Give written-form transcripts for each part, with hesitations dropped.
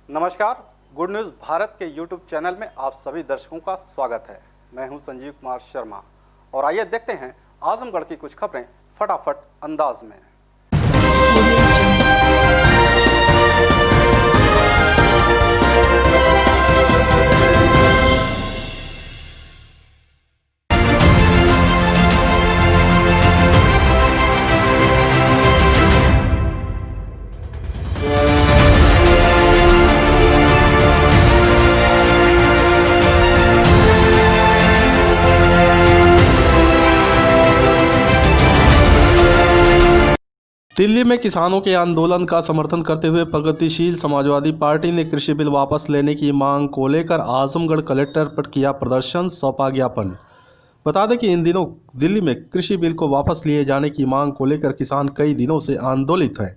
नमस्कार, good news Bharat के YouTube channel में आप सभी दर्शकों का स्वागत है। मैं हूं संजीव कुमार शर्मा और आइए देखते हैं आजमगढ़ की कुछ खबरें फटाफट अंदाज में। दिल्ली में किसानों के आंदोलन का समर्थन करते हुए प्रगतिशील समाजवादी पार्टी ने कृषि बिल वापस लेने की मांग को लेकर आजमगढ़ कलेक्टर पर किया प्रदर्शन, सौंपा ज्ञापन। बता दें कि इन दिनों दिल्ली में कृषि बिल को वापस लिए जाने की मांग को लेकर किसान कई दिनों से आंदोलित हैं।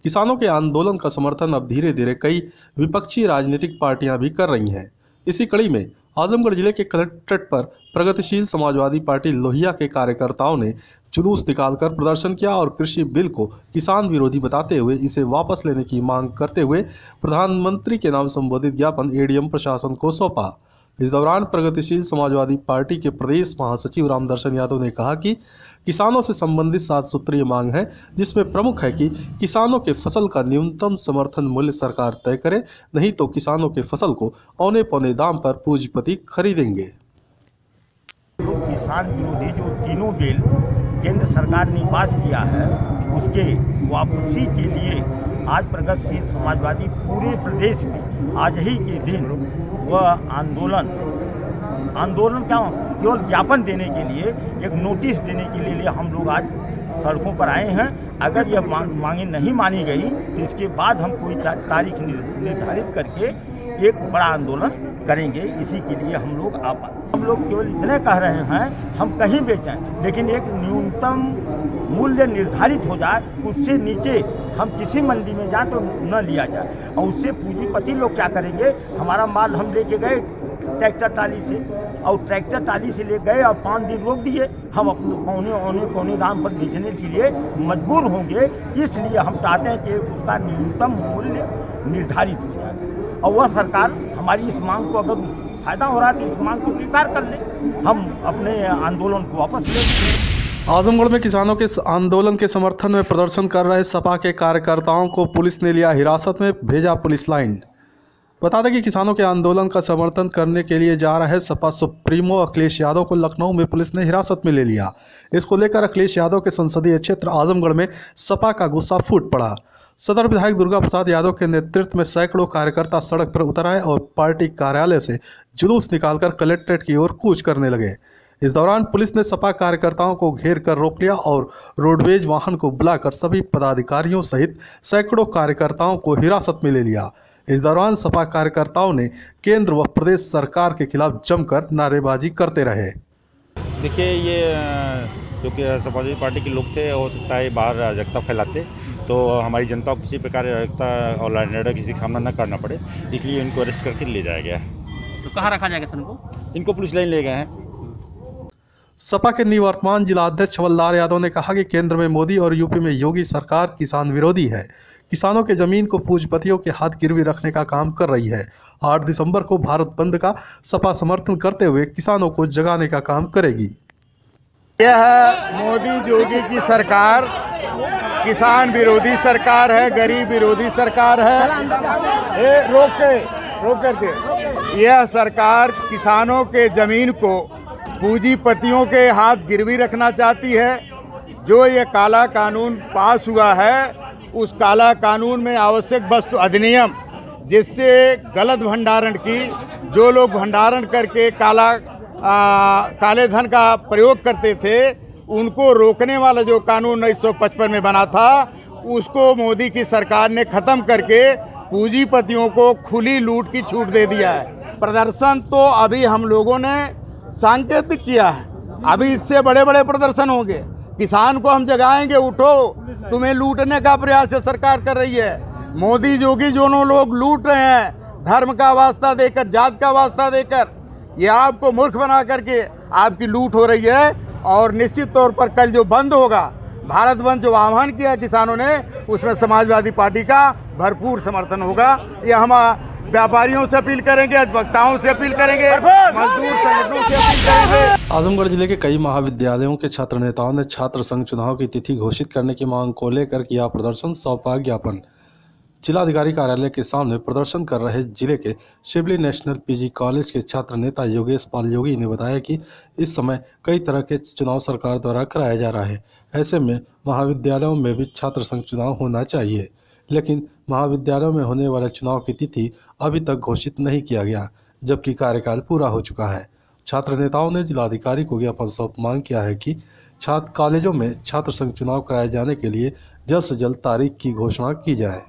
किसानों के आंदोलन का समर्थन अब धीरे धीरे कई विपक्षी राजनीतिक पार्टियां भी कर रही हैं। इसी कड़ी में आजमगढ़ जिले के कलेक्ट्रेट पर प्रगतिशील समाजवादी पार्टी लोहिया के कार्यकर्ताओं ने जुलूस निकालकर प्रदर्शन किया और कृषि बिल को किसान विरोधी बताते हुए इसे वापस लेने की मांग करते हुए प्रधानमंत्री के नाम संबोधित ज्ञापन एडीएम प्रशासन को सौंपा। इस दौरान प्रगतिशील समाजवादी पार्टी के प्रदेश महासचिव रामदर्शन यादव ने कहा कि किसानों से संबंधित 7 सूत्रीय मांग है, जिसमें प्रमुख है कि किसानों के फसल का न्यूनतम समर्थन मूल्य सरकार तय करे, नहीं तो किसानों के फसल को औने पौने दाम पर पूंजीपति खरीदेंगे। किसान विरोधी जो तीनों बिल केंद्र सरकार ने पास किया है, उसके वापसी के लिए आज प्रगतिशील समाजवादी पूरे प्रदेश में आज ही के दिन वह आंदोलन क्या केवल ज्ञापन देने के लिए, एक नोटिस देने के लिए हम लोग आज सड़कों पर आए हैं। अगर यह मांगे नहीं मानी गई तो इसके बाद हम कोई तारीख निर्धारित करके एक बड़ा आंदोलन करेंगे। इसी के लिए हम लोग केवल इतने कह रहे हैं, हम कहीं बेचें लेकिन एक न्यूनतम मूल्य निर्धारित हो जाए, उससे नीचे हम किसी मंडी में जाए तो न लिया जाए। और उससे पूंजीपति लोग क्या करेंगे, हमारा माल हम लेके गए ट्रैक्टर ट्राली से और ट्रैक्टर ट्राली से ले गए और 5 दिन रोक दिए, हम अपने पौने दाम पर बेचने के लिए मजबूर होंगे। इसलिए हम चाहते हैं कि उसका न्यूनतम मूल्य निर्धारित हो जाए और वह सरकार हमारी इस मांग को, अगर फायदा हो रहा है तो इस मांग को स्वीकार कर ले, हम अपने आंदोलन को वापस ले। आजमगढ़ में किसानों के आंदोलन के समर्थन में प्रदर्शन कर रहे सपा के कार्यकर्ताओं को पुलिस ने लिया हिरासत में, भेजा पुलिस लाइन। बता दें कि किसानों के आंदोलन का समर्थन करने के लिए जा रहे सपा सुप्रीमो अखिलेश यादव को लखनऊ में पुलिस ने हिरासत में ले लिया। इसको लेकर अखिलेश यादव के संसदीय क्षेत्र आजमगढ़ में सपा का गुस्सा फूट पड़ा। सदर विधायक दुर्गा प्रसाद यादव के नेतृत्व में सैकड़ों कार्यकर्ता सड़क पर उतर आए और पार्टी कार्यालय से जुलूस निकालकर कलेक्ट्रेट की ओर कूच करने लगे। इस दौरान पुलिस ने सपा कार्यकर्ताओं को घेर कर रोक लिया और रोडवेज वाहन को बुलाकर सभी पदाधिकारियों सहित सैकड़ों कार्यकर्ताओं को हिरासत में ले लिया। इस दौरान सपा कार्यकर्ताओं ने केंद्र व प्रदेश सरकार के खिलाफ जमकर नारेबाजी करते रहे। देखिए, ये जो कि समाजवादी पार्टी के लोग थे, हो सकता है बाहर अराजकता फैलाते, तो हमारी जनता को किसी प्रकार अराजकता और लड़ाई किसी का सामना न करना पड़े, इसलिए इनको अरेस्ट करके ले जाया गया है। तो कहाँ रखा जाएगा सर इनको पुलिस लाइन ले गए हैं। सपा के निवर्तमान जिला अध्यक्ष हवलदार यादव ने कहा कि केंद्र में मोदी और यूपी में योगी सरकार किसान विरोधी है, किसानों के जमीन को पूंजीपतियों के हाथ गिरवी रखने का काम कर रही है। 8 दिसंबर को भारत बंद का सपा समर्थन करते हुए किसानों को जगाने का काम करेगी। यह मोदी योगी की सरकार किसान विरोधी सरकार है, गरीब विरोधी सरकार है। रोक करके यह सरकार किसानों के जमीन को पूंजीपतियों के हाथ गिरवी रखना चाहती है। जो ये काला कानून पास हुआ है, उस काला कानून में आवश्यक वस्तु अधिनियम, जिससे गलत भंडारण की, जो लोग भंडारण करके काले धन का प्रयोग करते थे, उनको रोकने वाला जो कानून 1955 में बना था, उसको मोदी की सरकार ने खत्म करके पूंजीपतियों को खुली लूट की छूट दे दिया है। प्रदर्शन तो अभी हम लोगों ने सांकेतिक किया है, अभी इससे बड़े बड़े प्रदर्शन होंगे। किसान को हम जगाएंगे, उठो, तुम्हें लूटने का प्रयास सरकार कर रही है। मोदी योगी दोनों लोग लूट रहे हैं, धर्म का वास्ता देकर, जात का वास्ता देकर, ये आपको मूर्ख बना करके आपकी लूट हो रही है। और निश्चित तौर पर कल जो बंद होगा, भारत बंद जो आह्वान किया किसानों ने, उसमें समाजवादी पार्टी का भरपूर समर्थन होगा। ये हम व्यापारियों से अपील करेंगे, अधिवक्ताओं से अपील करेंगे, मजदूर संगठनों से अपील करेंगे। आजमगढ़ जिले के कई महाविद्यालयों के छात्र नेताओं ने छात्र संघ चुनाव की तिथि घोषित करने की मांग को लेकर किया प्रदर्शन, सौंपा ज्ञापन। जिलाधिकारी कार्यालय के सामने प्रदर्शन कर रहे जिले के शिवली नेशनल पीजी कॉलेज के छात्र नेता योगेश पाल योगी ने बताया कि इस समय कई तरह के चुनाव सरकार द्वारा कराया जा रहा है। ऐसे में महाविद्यालयों में भी छात्र संघ चुनाव होना चाहिए, लेकिन महाविद्यालयों में होने वाले चुनाव की तिथि अभी तक घोषित नहीं किया गया, जबकि कार्यकाल पूरा हो चुका है। छात्र नेताओं ने जिलाधिकारी को ज्ञापन सौंप मांग किया है कि छात्र कॉलेजों में छात्र संघ चुनाव कराए जाने के लिए जल्द से जल्द तारीख की घोषणा की जाए।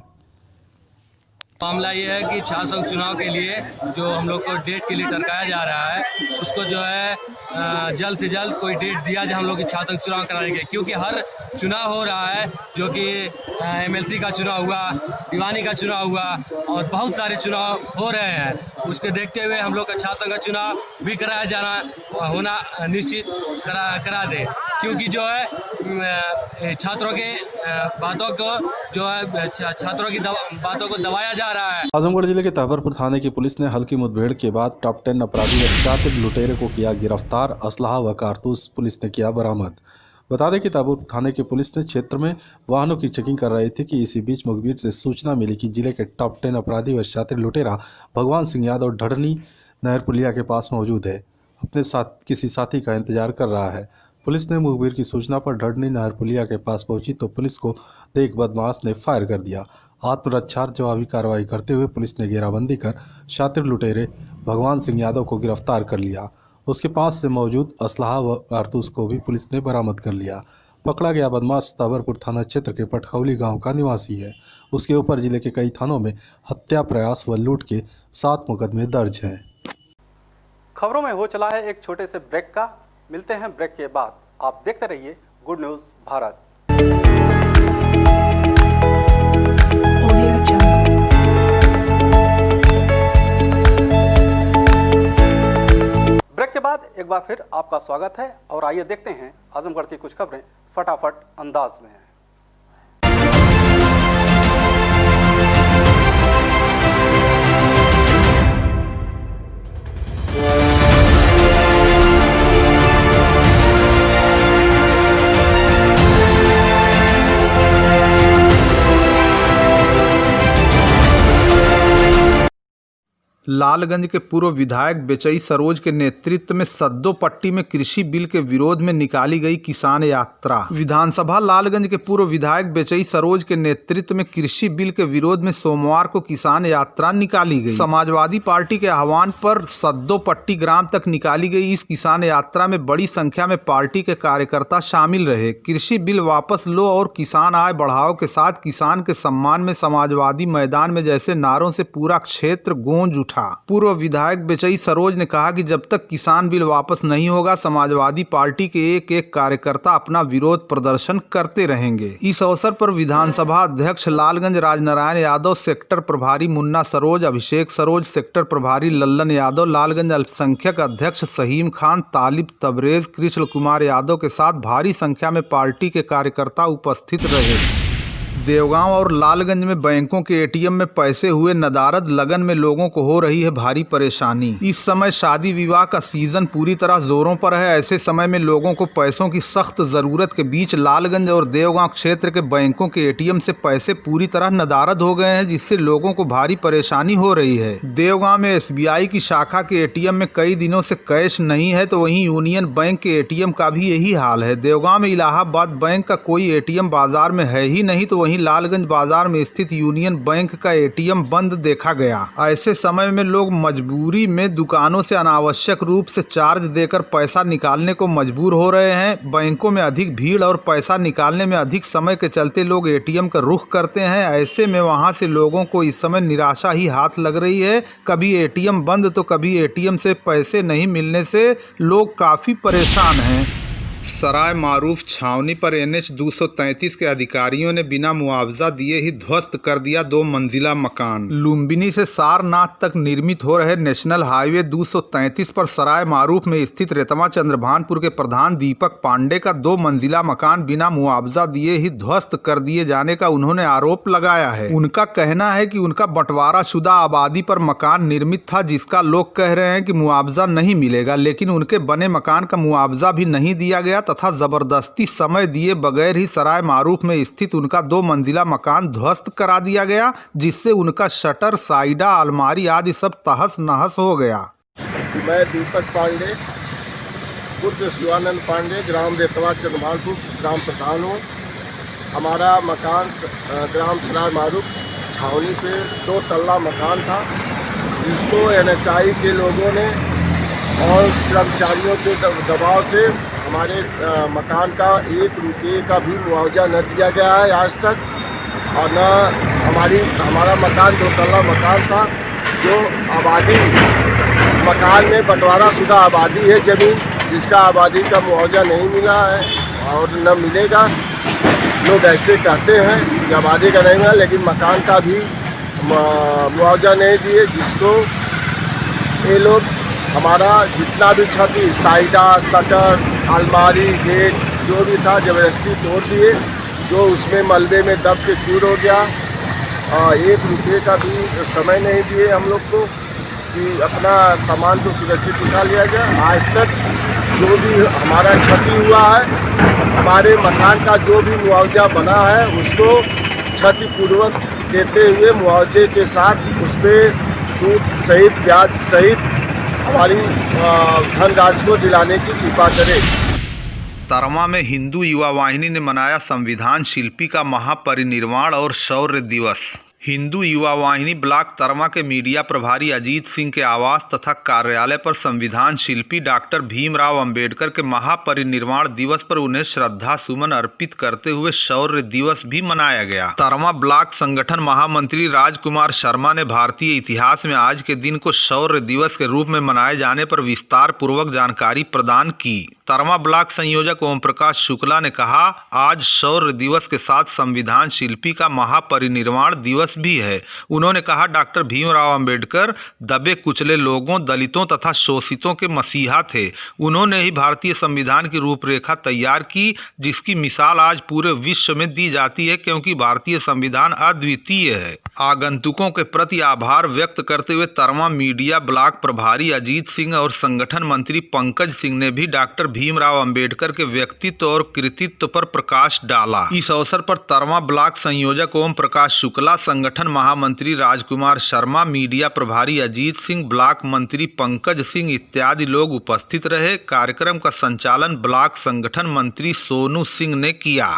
मामला ये है कि छात्र संघ चुनाव के लिए जो हम लोग को डेट के लिए टरकाया जा रहा है, उसको जो है जल्द से जल्द कोई डेट दिया जाए हम लोग की छात्र संघ चुनाव कराने के, क्योंकि हर चुनाव हो रहा है, जो कि एमएलसी का चुनाव हुआ, दीवानी का चुनाव हुआ और बहुत सारे चुनाव हो रहे हैं। उसके देखते हुए हम लोग का छात्र संघ का चुनाव भी कराया जाना होना निश्चित करा दे, क्योंकि जो है छात्रों के बातों को जो है छात्रों की बातों को दबाया जा रहा है। आजमगढ़ जिले के तहबरपुर थाने की पुलिस ने हल्की मुठभेड़ के बाद टॉप 10 अपराधी व शातिर लुटेरे को किया गिरफ्तार, असलहा व कारतूस पुलिस ने किया बरामद। बता दें कि तहबरपुर थाने की पुलिस ने क्षेत्र में वाहनों की चेकिंग कर रही थी कि इसी बीच मुखबिर से सूचना मिली कि जिले के टॉप 10 अपराधी व शातिर लुटेरा भगवान सिंह यादव ढढ़नी नहर पुलिया के पास मौजूद है, अपने साथ किसी साथी का इंतजार कर रहा है। पुलिस ने मुखबिर की सूचना पर ढढ़नी नहर पुलिया के पास पहुंची तो पुलिस को देख बदमाश ने फायर कर दिया। आत्मरक्षा जवाबी कार्रवाई करते हुए पुलिस ने घेराबंदी कर शातिर लुटेरे भगवान सिंह यादव को गिरफ्तार कर लिया। उसके पास से मौजूद असलहा व कारतूस को भी पुलिस ने बरामद कर लिया। पकड़ा गया बदमाश तहबरपुर थाना क्षेत्र के पटखौली गांव का निवासी है। उसके ऊपर जिले के कई थानों में हत्या प्रयास व लूट के 7 मुकदमे दर्ज हैं। खबरों में हो चला है एक छोटे से ब्रेक का, मिलते हैं ब्रेक के बाद। आप देखते रहिए गुड न्यूज़ भारत। ब्रेक के बाद एक बार फिर आपका स्वागत है और आइए देखते हैं आजमगढ़ की कुछ खबरें फटाफट अंदाज में। लालगंज के पूर्व विधायक बेचई सरोज के नेतृत्व में सद्दो पट्टी में कृषि बिल के विरोध में निकाली गई किसान यात्रा। विधानसभा लालगंज के पूर्व विधायक बेचई सरोज के नेतृत्व में कृषि बिल के विरोध में सोमवार को किसान यात्रा निकाली गई। समाजवादी पार्टी के आह्वान पर सद्दो पट्टी ग्राम तक निकाली गई इस किसान यात्रा में बड़ी संख्या में पार्टी के कार्यकर्ता शामिल रहे। कृषि बिल वापस लो और किसान आय बढ़ाओ के साथ किसान के सम्मान में समाजवादी मैदान में जैसे नारों से पूरा क्षेत्र गूंज उठा। पूर्व विधायक बेचई सरोज ने कहा कि जब तक किसान बिल वापस नहीं होगा समाजवादी पार्टी के एक एक कार्यकर्ता अपना विरोध प्रदर्शन करते रहेंगे। इस अवसर पर विधानसभा अध्यक्ष लालगंज राजनारायण यादव, सेक्टर प्रभारी मुन्ना सरोज, अभिषेक सरोज, सेक्टर प्रभारी लल्लन यादव, लालगंज अल्पसंख्यक अध्यक्ष सहीम खान, तालिब तबरेज, कृष्ण कुमार यादव के साथ भारी संख्या में पार्टी के कार्यकर्ता उपस्थित रहे। देवगांव और लालगंज में बैंकों के एटीएम में पैसे हुए नदारद, लगन में लोगों को हो रही है भारी परेशानी। इस समय शादी विवाह का सीजन पूरी तरह जोरों पर है। ऐसे समय में लोगों को पैसों की सख्त जरूरत के बीच लालगंज और देवगांव क्षेत्र के बैंकों के एटीएम से पैसे पूरी तरह नदारद हो गए हैं, जिससे लोगों को भारी परेशानी हो रही है। देवगांव में एसबीआई की शाखा के एटीएम में कई दिनों से कैश नहीं है, तो वहीं यूनियन बैंक के एटीएम का भी यही हाल है। देवगांव में इलाहाबाद बैंक का कोई एटीएम बाजार में है ही नहीं, तो वहीं लालगंज बाजार में स्थित यूनियन बैंक का एटीएम बंद देखा गया। ऐसे समय में लोग मजबूरी में दुकानों से अनावश्यक रूप से चार्ज देकर पैसा निकालने को मजबूर हो रहे हैं। बैंकों में अधिक भीड़ और पैसा निकालने में अधिक समय के चलते लोग एटीएम का रुख करते हैं। ऐसे में वहां से लोगों को इस समय निराशा ही हाथ लग रही है। कभी एटीएम बंद तो कभी एटीएम से पैसे नहीं मिलने से लोग काफी परेशान हैं। सराय मारूफ छावनी पर NH 233 के अधिकारियों ने बिना मुआवजा दिए ही ध्वस्त कर दिया 2 मंजिला मकान। लुम्बिनी से सारनाथ तक निर्मित हो रहे नेशनल हाईवे 233 पर सराय मारूफ में स्थित रेतमा चंद्रभानपुर के प्रधान दीपक पांडे का 2 मंजिला मकान बिना मुआवजा दिए ही ध्वस्त कर दिए जाने का उन्होंने आरोप लगाया है। उनका कहना है कि उनका बंटवारा शुदा आबादी पर मकान निर्मित था, जिसका लोग कह रहे हैं कि मुआवजा नहीं मिलेगा, लेकिन उनके बने मकान का मुआवजा भी नहीं दिया गया तथा जबरदस्ती समय दिए बगैर ही सराय मारूफ में स्थित उनका 2 मंजिला मकान ध्वस्त करा दिया गया, जिससे उनका शटर, साइडा, अलमारी आदि सब तहस नहस हो गया। मैं दीपक पांडे, पुत्र शिवानंद पांडे, ग्राम रेतवा चंद्रभानपुर ग्राम प्रधान हूँ। हमारा मकान ग्राम सराय मारूफ छावनी पे 2 तल्ला मकान था, जिसको NHI के लोगों ने और कर्मचारियों के दबाव से हमारे मकान का 1 रुपये का भी मुआवजा न दिया गया है आज तक। और न हमारा मकान 2 तल्ला मकान था, जो आबादी मकान में बंटवारा शुदा आबादी है ज़मीन, जिसका आबादी का मुआवजा नहीं मिला है और न मिलेगा। लोग ऐसे कहते हैं कि आबादी का नहीं मिला, लेकिन मकान का भी मुआवजा नहीं दिए, जिसको ये लोग हमारा जितना भी क्षति, साइडा, शटर, अलमारी, गेट जो भी था ज़बरदस्ती तोड़ दिए, जो उसमें मलबे में दब के चूर हो गया। 1 रुपये का भी समय नहीं दिए हम लोग को कि अपना सामान को सुरक्षित उठा लिया जाए। आज तक जो भी हमारा क्षति हुआ है, हमारे मकान का जो भी मुआवजा बना है, उसको क्षतिपूर्वक देते हुए मुआवजे के साथ उस पर सूद सहित, ब्याज सहित हमारी धनराशि को दिलाने की कृपा करें। तरमा में हिंदू युवा वाहिनी ने मनाया संविधान शिल्पी का महापरिनिर्वाण और शौर्य दिवस। हिंदू युवा वाहिनी ब्लॉक तरमा के मीडिया प्रभारी अजीत सिंह के आवास तथा कार्यालय पर संविधान शिल्पी डॉक्टर भीमराव अंबेडकर के महापरिनिर्वाण दिवस पर उन्हें श्रद्धा सुमन अर्पित करते हुए शौर्य दिवस भी मनाया गया। तरमा ब्लॉक संगठन महामंत्री राजकुमार शर्मा ने भारतीय इतिहास में आज के दिन को शौर्य दिवस के रूप में मनाए जाने पर विस्तार पूर्वक जानकारी प्रदान की। तरमा ब्लॉक संयोजक ओम प्रकाश शुक्ला ने कहा, आज शौर्य दिवस के साथ संविधान शिल्पी का महापरिनिर्वाण दिवस भी है। उन्होंने कहा, डॉक्टर भीमराव अंबेडकर दबे कुचले लोगों, दलितों तथा शोषितों के मसीहा थे। उन्होंने ही भारतीय संविधान की रूपरेखा तैयार की, जिसकी मिसाल आज पूरे विश्व में दी जाती है, क्योंकि भारतीय संविधान अद्वितीय है। आगंतुकों के प्रति आभार व्यक्त करते हुए तरमा मीडिया ब्लॉक प्रभारी अजीत सिंह और संगठन मंत्री पंकज सिंह ने भी डॉक्टर भीमराव अंबेडकर के व्यक्तित्व और कृतित्व पर प्रकाश डाला। इस अवसर पर तरमा ब्लॉक संयोजक ओम प्रकाश शुक्ला, संगठन महामंत्री राजकुमार शर्मा, मीडिया प्रभारी अजीत सिंह, ब्लॉक मंत्री पंकज सिंह इत्यादि लोग उपस्थित रहे। कार्यक्रम का संचालन ब्लॉक संगठन मंत्री सोनू सिंह ने किया।